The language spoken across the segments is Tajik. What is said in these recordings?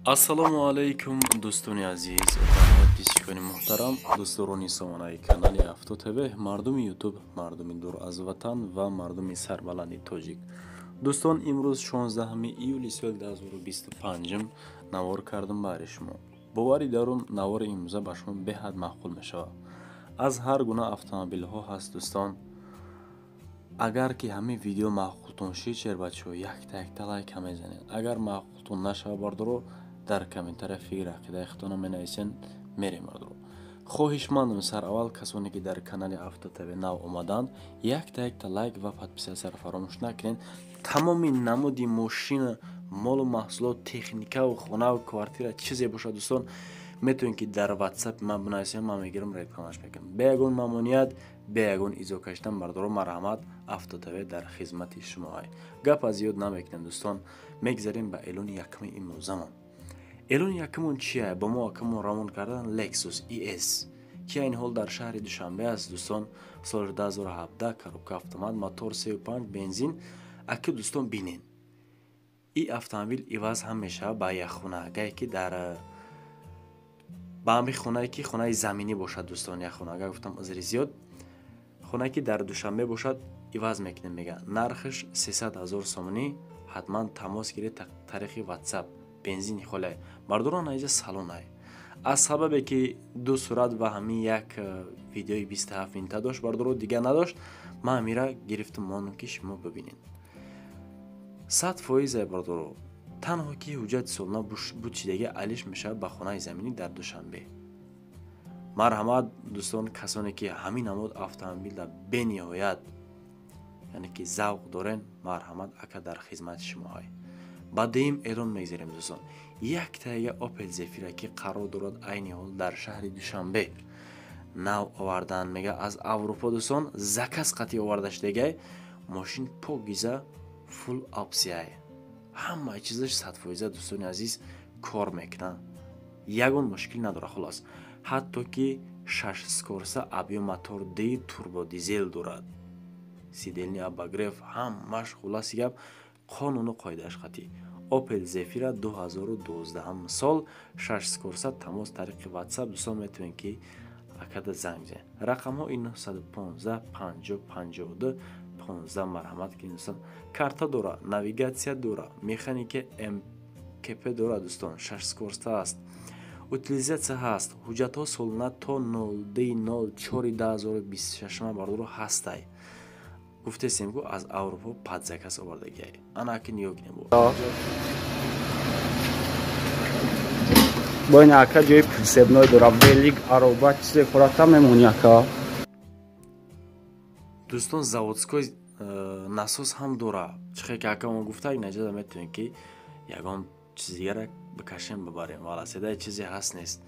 ассалому алайкум дӯстони азиз ва подписчикони муҳтарам, дӯстдорони сомонаи канали Авто ТВ, мардуми ютуб, мардуми дур аз ватан ва мардуми сарбаланди тоҷик. дӯстон, имрӯз 16 июли соли 2025 навор кардам баҳри шумо. бовари дарум, навори имрӯза ба шумо беҳад маъқул мешавад. аз ҳар гуна автомобилҳо ҳаст дӯстон. агар ки ҳамин видео маъқултон шид, шербачо якта лайка мезанед. агар маъқултон нашава бардоро дар комментария фикр ақидаи худтона менависен, мерем бардоро. хоҳишмандам сараввал касоне ки дар канали Авто ТВ нав омаданд, якта лайк ва подписатсияро фаромӯш накунед. тамоми намуди мошина, молу маҳсулот, техникаву хонаву квартира чизе бошад дӯстон, метавонед ки дар WhatsApp ман бинависем, ман мегирам, рекламаш мекунам. бе ягон мамнуият, бе ягон изо кашидан бардоро марҳамат. Авто ТВ дар хизмати шумоай. гапа зиёд намекунем дӯстон, мегзарем ба эълони якуми имрӯзамон. эълони якумон чия? ба мо якумон равон кардан Lexus ES ки айни ҳол дар шаҳри Душанбе аст дӯстон. соли 2017, коробка автомат, мотор 3.5 бензин. аки дӯстон бинен, ин автомобил иваз ҳам мешавад ба як хонагае ки дар ба ҳамин хонае ки хонаи заминӣ бошад дӯстон. як хонага гуфтам узри зиёд, хонае ки дар Душанбе бошад иваз мекунем. мега нархаш 300 000 сомонӣ. ҳатман тамос гиред тариқи WhatsApp. бензини холе мардуро наиҷа салонай. аз сабабе ки ду сурат ва ҳамин як видеои 27 минута дошт, бардуро дига надошт, ман амира гирифтам монам ки шумо бибинед. 100% бардуро танҳо ки ҳуҷҷати солона бучидагӣ алиш мешавад ба хонаи заминӣ дар Душанбе. марҳамат дӯстон, касоне ки ҳамин намуд автомобилда бениҳоят яъне ки завқ дорен, марҳамат, ака дар хизмати шумоҳай. ба дуюм эълон мегзарем дӯстон. яктага Opel Zafira ки қарор дорад айни ҳол дар шаҳри Душанбе нав овардан, мега аз Аврупо дӯстон, заказ қатъи оварда шудагай. мошин покиза, фул опсияй, ҳамаи чизаш 100% дӯстони азиз кор мекунад, ягон мушкил надора. холос ҳатто ки 6 скорса объем мотор ди турбо дизел дорад, сидельни обогрев, ҳамаш хулоси гап қонуну қоидааш қатъи. Opel Zafira 2012 сол, 6 скорса. тамос тариқи WhatsApp дӯстон метавонед ки акада занг занед. рақамҳо 915 50 52 15. марҳамат ки дӯстон, карта дора, навигатсия дора, механика мкп дора дӯстон, 6 скорса аст, утилизатсия ҳаст, ҳуҷҷатҳо солона то 02/04/2026 бардоро ҳастай. гуфтесем ку аз Аврупо падзакас овардагиай. ана ки ниёг небо. бо ин ака ҷои пулсебной дора, велик ароба чизе хӯрата мемони ака. дӯстон, заводской насос ҳам дора. чихе ки ака мо гуфта, наҷада метавонем ки ягон чизи дигара бикашем бибарем. вала седаи чизе ҳаст нест.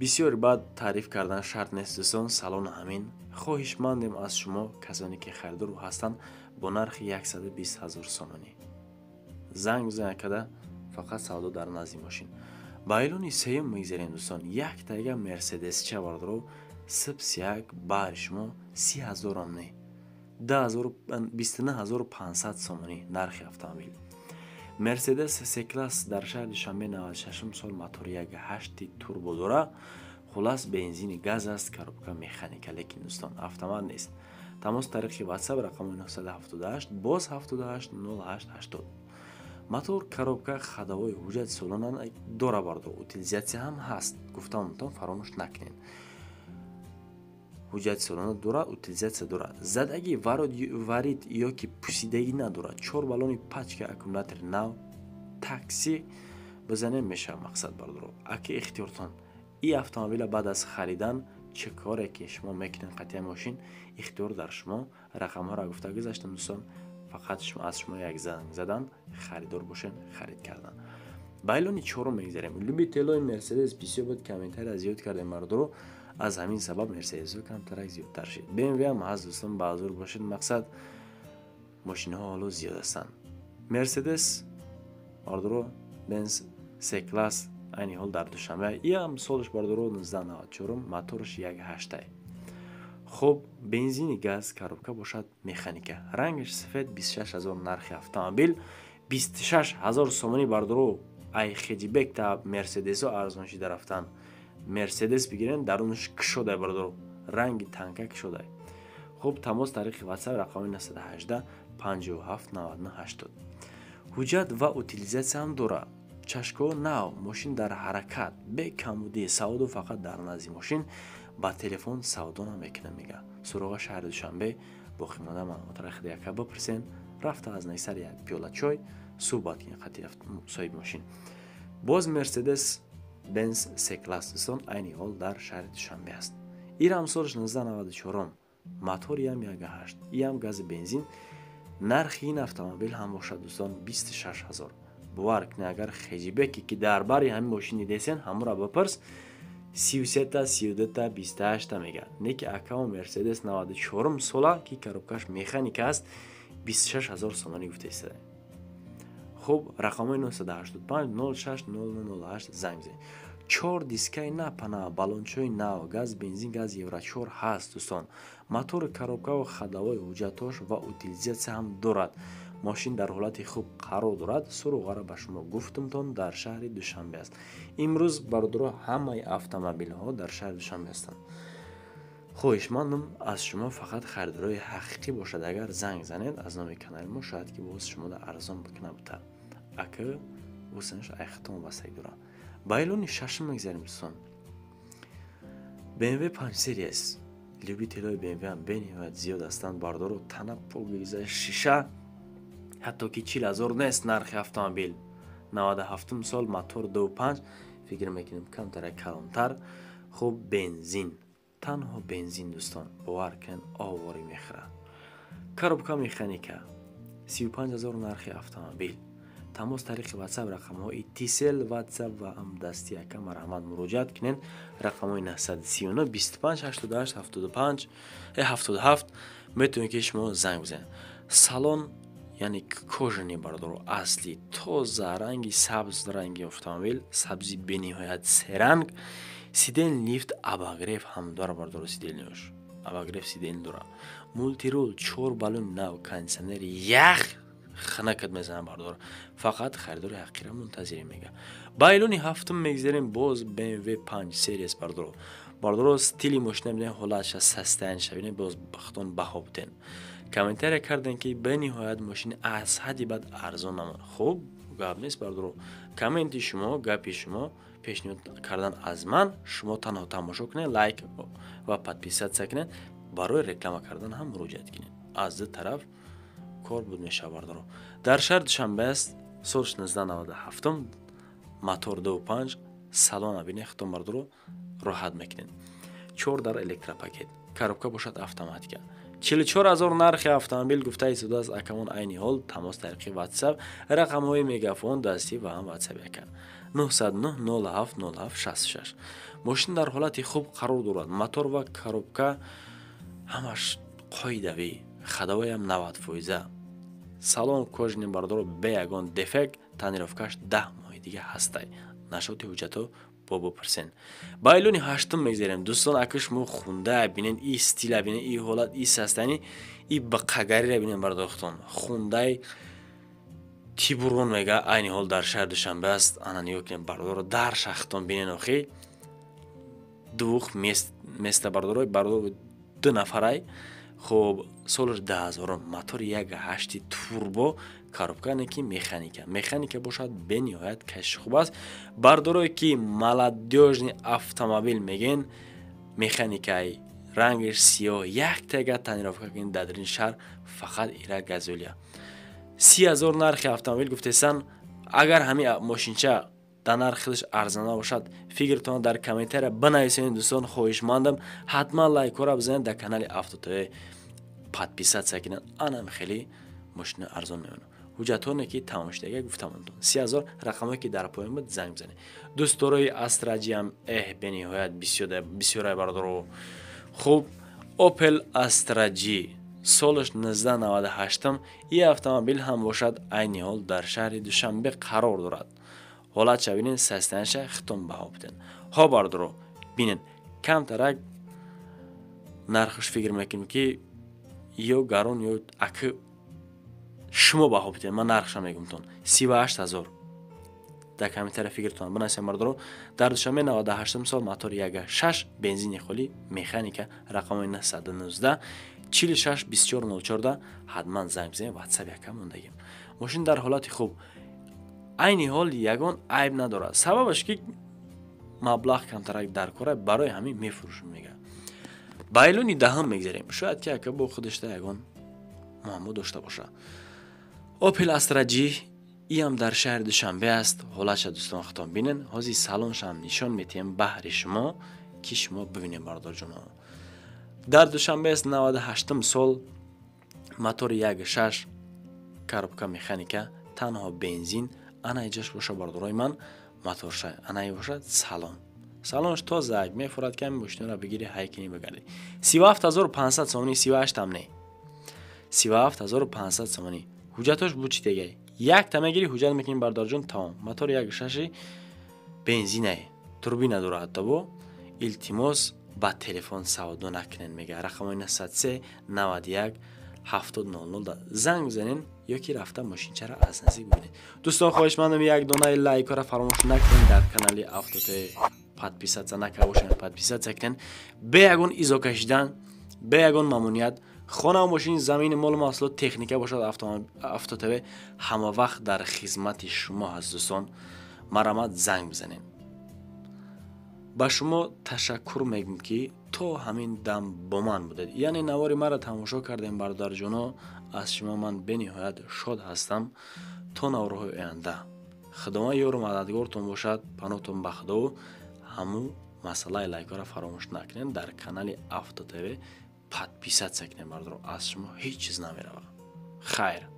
бисёр баъд таъриф кардан шарт нест дӯстон. салон ҳамин. хоҳишмандем аз шумо, касоне ки харидор ҳастанд, бо нархи 120 000 сомонӣ занг бизанед када фақат савдо дар назди мошин. ба эълони сеюм мегзарем дӯстон. яктага Mercedes чавардро сипсяк баҳри шумо 30 000 не 29 500 сомонӣ нархи автомобил. Mercedes C-класс дар шаҳри Душанбе 96 сол, мотори 1.8 турбо дора. хулас бензини газ аст, коробка механика, лекин дӯстон автомат нест. тамос тариқи WhatsApp рақами 978 боз 78 08 80. мотор, коробка, хадовои ҳуҷҷати солона дора бардор. утилизатсия ҳам ҳаст, гуфтамтон фаромӯш накунед. ҳуҷҷати солона дора, утилизатсия дора. задаги варид ё ки пусидагӣ надора. 4 баллони пачка аккумулятори нав. такси бизанем мешавад мақсад бардоро. аки ихтиёртон, ин автомобила баъд аз харидан чӣ коре ки шумо мекунед қатъи мошин, ихтиёр дар шумо. рақамҳоро гуфта гузаштам дӯстон, фақат аз шумо як занг задан, харидор бошен, харид кардан. ба эълони чорум мегзарем. любителои Mercedes бисёр буд комментария зиёд кардем бардоро. аз ҳамин сабаб Mercedes-ҳо камтарак зиёдтар шид. BMW ҳам ҳаст дӯстон, баъзур бошед, мақсад мошинаҳо ҳоло зиёд ҳастанд. Mercedes бардоро Benz C-класс айни ҳол дар Душанбе. ям солиш бардоро 1994, моторш 1.8. хуб, бензини газ, коробка бошад механика. рангаш сафед, 26 000 нархи автомобил, 26 000 сомонӣ бардоро ай хеджибек та мерседес арзон шида рафтан. мерседес бигирен дарунаш кшода бардор ранги танка кшода. خب تماس طریق واتساپ رقم 918 57 99 80. حجت و اوتیلیزاسیا هم داره. چشکو ناو ماشین در حرکت به کمبودی سعودو فقط در نزدی ماشین با تلفن سعودو نمیکنه میگه. سراغ شهر دوشنبه با خیمانده معلومات را خیلی که بپرسین. رفته از نیسر یک پیاله چای صحبت کن خطی رفت صاحب ماشین. باز مرسدس بنز سی کلاس دوستان اینی حال در شهر دوشنبه است. ایران سالش 1994 موتوری هم 1.8 ای هم گاز بنزین. نرخ این автомобیل هم باشد دوستان 26000. باور کنید اگر خیجیبکی که درباره همین ماشینی دیسن همون را بپرس 33 تا 32 تا 28 تا میگه. نه که اکاو مرسدس 94 ساله که کاروبکاش مکانیک است 26000 سومانی گفته است. خب رقم 985 06 0008 زنگ بزنید. 4 دیسکای نپنا بالونچوی ناو گاز بنزین گاز یورو 4 هست دوستان. موتور کاروبکا و خدمات حجتاش و اوتیلیزاسیا هم دارد. ماشین در حالت خوب قرار دارد. سراغ را به شما گفتم تون در شهر دوشنبه است. امروز برادرها همه اتومبیل ها در شهر دوشنبه هستند. خواهشمندم از شما فقط خریدارای حقیقی باشد. اگر زنگ زنید از نام کانال ما شاید که باز شما در ارزان بکنه بتا. اگه وسنش ایختون واسه داره. بایلونی ششم میگذاریم دوستان. BMW 5 سری است. لیبیتلای BMW هم بنیاد زیاد هستند. باردارو تنه پول بگذاره شیشه حتی که 40000 نیست نرخ автомобیل. 97 سال موتور 2.5 فکر میکنیم کمتر کلانتر. خب بنزین تنها بنزین دوستان باور کن آواری میخوره. کاروبکا مکانیکا 35000 نرخ автомобیل. تماس طریق واتساپ رقم های اتصال واتساپ و هم دستی اکا مرحمت مراجعت کنین. رقم های 939 25 88 75 77 میتونید که شما زنگ بزنید. سالن یعنی کژنی بردارو اصلی تازه رنگی سبز رنگی автомобیل سبزی به نهایت سه رنگ. سیدن لیفت اباگریف هم داره بردارو سیدنش اباگریف سیدن داره. مولتی رول 4 بالون نو کانسنر یخ خنکت میزنه بردار. فقط خریدار حقیقی را منتظر میگه. بایلونی هفتم میگذاریم باز BMW 5 سری است بردار. بردار استیلی ماشین ببینید حالتش سسته شبینه باز بختون بها بدن. کامنتر کردن که به نهایت ماشین از حدی بعد ارزان نمونه. خب گپ نیست بردار. کامنت شما گپی شما پیشنهاد کردن از من شما تنها تماشا کنید لایک و подписаться کنید برای رکلام کردن هم مراجعت کنید. از دو طرف کار بود میشه بردارو. در شهر دوشنبه است سالش 1997 موتور 2.5 سالن ابینه ختم بردارو راحت میکنین. 4 در الکترا پاکت کاروبکا باشد автоматика 44000 نرخ автомобیل گفته ایستاده است. اکمون عینی حال تماس طریق واتساپ رقم های میگافون دستی و هم واتساپ یک 909 07 07 66. ماشین در حالت خوب قرار دارد. موتور و کاروبکا همش قاعده‌ای خدمات هم 90%. سالن کژنی بردار به یگان دفک تنیرفکش 10 ماه دیگه هسته. نشاطی حجتو بابا پرسن. بایلونی هشتم میگذاریم دوستان. اکش مو خونده ببینین ای استیل ببینین ای حالت ای سستنی ای بقگری رو ببینین برداختون خونده تیبورون میگه عین حال در شهر دوشنبه است. انا نیو که بردار در شختون ببینین اخی دوخ میست بردار 2 نفرای. خب سالش 10000 موتور 1.8 توربو کاروبکا نکی مکانیکا باشد به نهایت کش خوب است. بردارای که ملادیوژنی автомобیل میگن مکانیکای رنگش سیاه یک تگه تنیرافکا که در این شهر فقط ایرا گازولیا 30000 نرخ автомобیل گفتهستن. اگر همین ماشینچه در نرخش ارزانه باشد فکرتون در کامنتر بنویسین دوستان. خواهشمندم حتما لایک را بزنید. در کانال автотв подписаться کنید. آنم خیلی ماشین ارزان میونه. حجتونه که تماشاگاه گفتم اونتون 30000 رقمی که در پایین بود زنگ بزنید. دوستورای استراجی هم به نهایت بسیار برادر. خوب اوپل استراجی سالش 1998 این автомобیل هم باشد عین حال در شهر دوشنبه قرار دارد. حالت شبینین سستنش ختم بها بدن. ها باردارو بینین کم ترک نرخش فکر میکنیم که یا گرون یا اکه شما بها بدین. من نرخش میگم تون 38000 در کامنتر فکرتون بنویسید مردم. در دوشنبه 98 سال موتور 1.6 بنزین خالی مکانیکا رقم 919 46 24 014 حتما زنگ بزنید. واتساپ یکم موندگیم. ماشین در حالت خوب، عین حال یگان عیب نداره. سببش که مبلغ کمترک در کاره برای همین میفروشم میگه. بایلونی دهم میگذاریم. شاید که اگه با خودش تا یگان معما داشته باشه. اوپل استرا جی ای هم در شهر دوشنبه است. حالش دوستان خودتون ببینن. حاضی سالنش هم نشان میتیم بهر شما که شما ببینید بردار جون. در دوشنبه است 98 سال موتور 1.6 کاربکا مکانیکا تنها بنزین انا ایجاش باشه بردارای من موتور شه انا باشد سالنش تازه میفراد که ماشین را بگیری هایکنی بگردی. 37500 سومنی 38 هم نه 37500 سومنی. حجتش بود چی دیگه؟ یک تمه گیری حجت میکنیم بردار جون تمام. موتور 1.6 بنزینه توربین نداره. حتی با التماس با تلفن سوادو نکنن میگه. رقم 903 91 7000 زنگ بزنین یا کی رفته ماشین چرا از نزدیک ببینید. دوستان خواهشمندم یک دونه لایک را فراموش نکنید. در کانال افتوته پادپیسات نکوشن پادپیسات کنن. به یگون ایزو کشیدن به یگون مامونیت خانه و ماشین زمین مال محصولات تکنیکه باشد افتوته همه وقت در خدمت شما هست. دوستان مرامت زنگ بزنین. با شما تشکر میگم که تو همین دم با من بودید. یعنی نواری مرا تماشا کردیم بردار جونا. از شما من به نهایت شاد هستم. تو نوروهای آینده خدمت یار مددگارتون باشد. پناهتون به خدا و همو مسئله لایک را فراموش نکنین. در کانال افتو تیوی پادپیسات کنین بردار. از شما هیچ چیز نمیره. خیر.